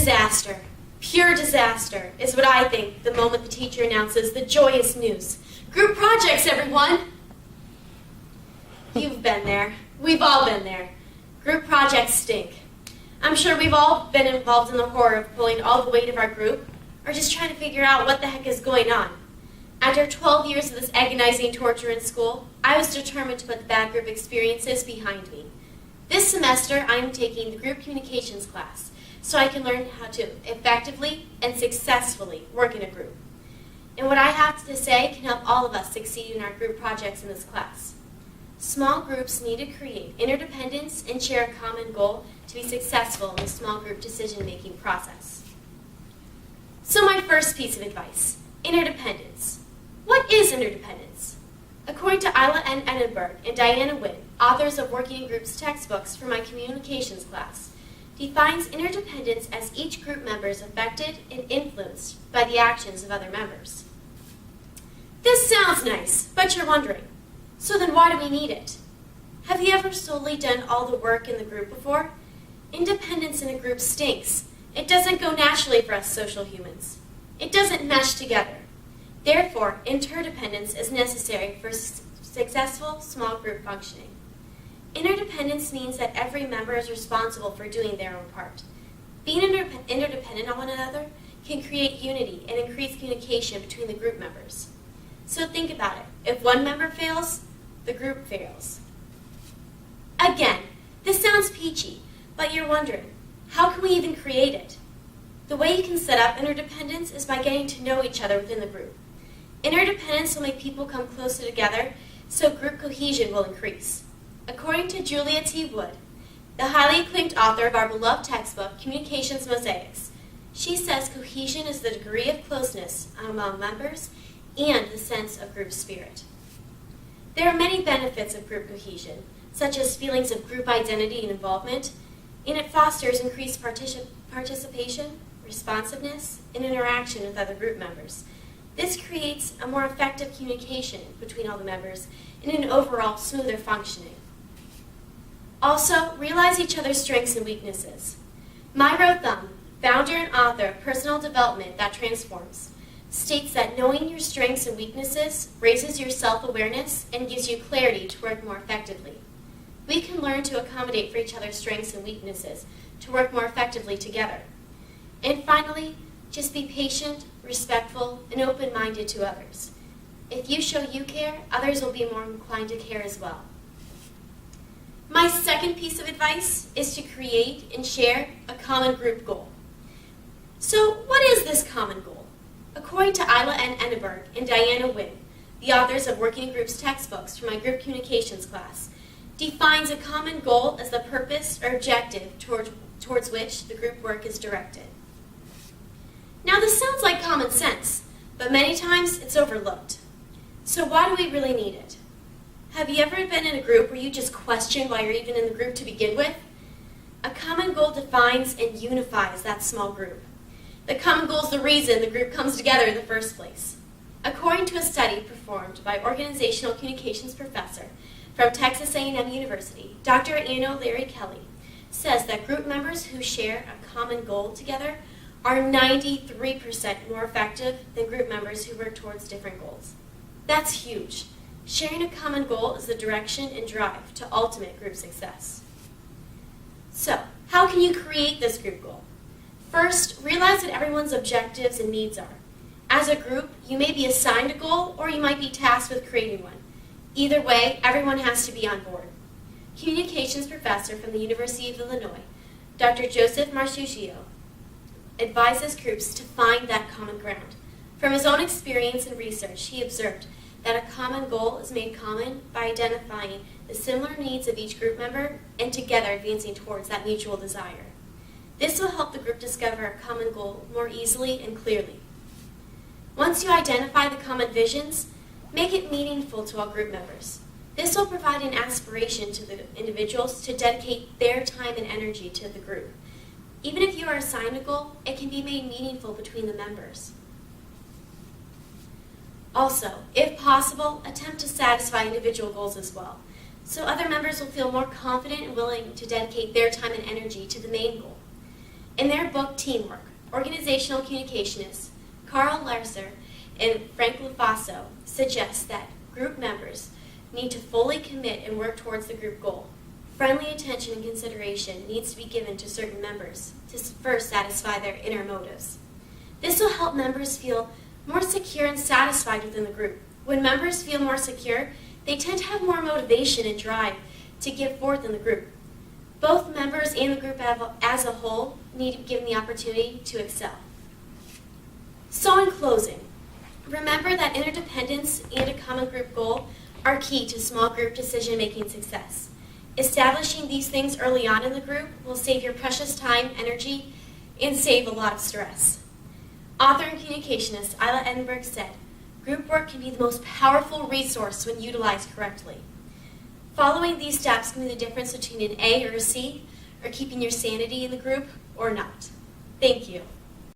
Disaster, pure disaster, is what I think the moment the teacher announces the joyous news. Group projects, everyone! You've been there. We've all been there. Group projects stink. I'm sure we've all been involved in the horror of pulling all the weight of our group, or just trying to figure out what the heck is going on. After 12 years of this agonizing torture in school, I was determined to put the bad group experiences behind me. This semester, I am taking the group communications class, so I can learn how to effectively and successfully work in a group. And what I have to say can help all of us succeed in our group projects in this class. Small groups need to create interdependence and share a common goal to be successful in the small group decision-making process. So my first piece of advice, interdependence. What is interdependence? According to Isla N. Edinburgh and Diana Wynn, authors of Working in Groups textbooks for my communications class, defines interdependence as each group member is affected and influenced by the actions of other members. This sounds nice, but you're wondering, so then why do we need it? Have you ever solely done all the work in the group before? Independence in a group stinks. It doesn't go naturally for us social humans. It doesn't mesh together. Therefore, interdependence is necessary for successful small group functioning. Interdependence means that every member is responsible for doing their own part. Being interdependent on one another can create unity and increase communication between the group members. So think about it. If one member fails, the group fails. Again, this sounds peachy, but you're wondering, how can we even create it? The way you can set up interdependence is by getting to know each other within the group. Interdependence will make people come closer together, so group cohesion will increase. According to Julia T. Wood, the highly acclaimed author of our beloved textbook, Communications Mosaics, she says cohesion is the degree of closeness among members and the sense of group spirit. There are many benefits of group cohesion, such as feelings of group identity and involvement, and it fosters increased participation, responsiveness, and interaction with other group members. This creates a more effective communication between all the members and an overall smoother functioning. Also, realize each other's strengths and weaknesses. Myro Thumb, founder and author of Personal Development That Transforms, states that knowing your strengths and weaknesses raises your self-awareness and gives you clarity to work more effectively. We can learn to accommodate for each other's strengths and weaknesses to work more effectively together. And finally, just be patient, respectful, and open-minded to others. If you show you care, others will be more inclined to care as well. My second piece of advice is to create and share a common group goal. So what is this common goal? According to Isla N. Edinburgh and Diana Wynn, the authors of Working in Groups textbooks for my group communications class, defines a common goal as the purpose or objective towards which the group work is directed. Now this sounds like common sense, but many times it's overlooked. So why do we really need it? Have you ever been in a group where you just question why you're even in the group to begin with? A common goal defines and unifies that small group. The common goal is the reason the group comes together in the first place. According to a study performed by organizational communications professor from Texas A&M University, Dr. Anna Larry Kelly says that group members who share a common goal together are 93% more effective than group members who work towards different goals. That's huge. Sharing a common goal is the direction and drive to ultimate group success. So, how can you create this group goal? First, realize what everyone's objectives and needs are. As a group, you may be assigned a goal or you might be tasked with creating one. Either way, everyone has to be on board. Communications professor from the University of Illinois, Dr. Joseph Marsuccio, advises groups to find that common ground. From his own experience and research, he observed that a common goal is made common by identifying the similar needs of each group member and together advancing towards that mutual desire. This will help the group discover a common goal more easily and clearly. Once you identify the common visions, make it meaningful to all group members. This will provide an aspiration to the individuals to dedicate their time and energy to the group. Even if you are assigned a goal, it can be made meaningful between the members. Also, if possible, attempt to satisfy individual goals as well, so other members will feel more confident and willing to dedicate their time and energy to the main goal. In their book, Teamwork, organizational communicationists Carl Lerser and Frank Lufaso suggest that group members need to fully commit and work towards the group goal. Friendly attention and consideration needs to be given to certain members to first satisfy their inner motives. This will help members feel more secure and satisfied within the group. When members feel more secure, they tend to have more motivation and drive to give forth in the group. Both members and the group as a whole need to be given the opportunity to excel. So in closing, remember that interdependence and a common group goal are key to small group decision-making success. Establishing these things early on in the group will save your precious time, energy, and save a lot of stress. Author and communicationist Isla Edinburgh said, "Group work can be the most powerful resource when utilized correctly." Following these steps can be the difference between an A or a C, or keeping your sanity in the group or not. Thank you.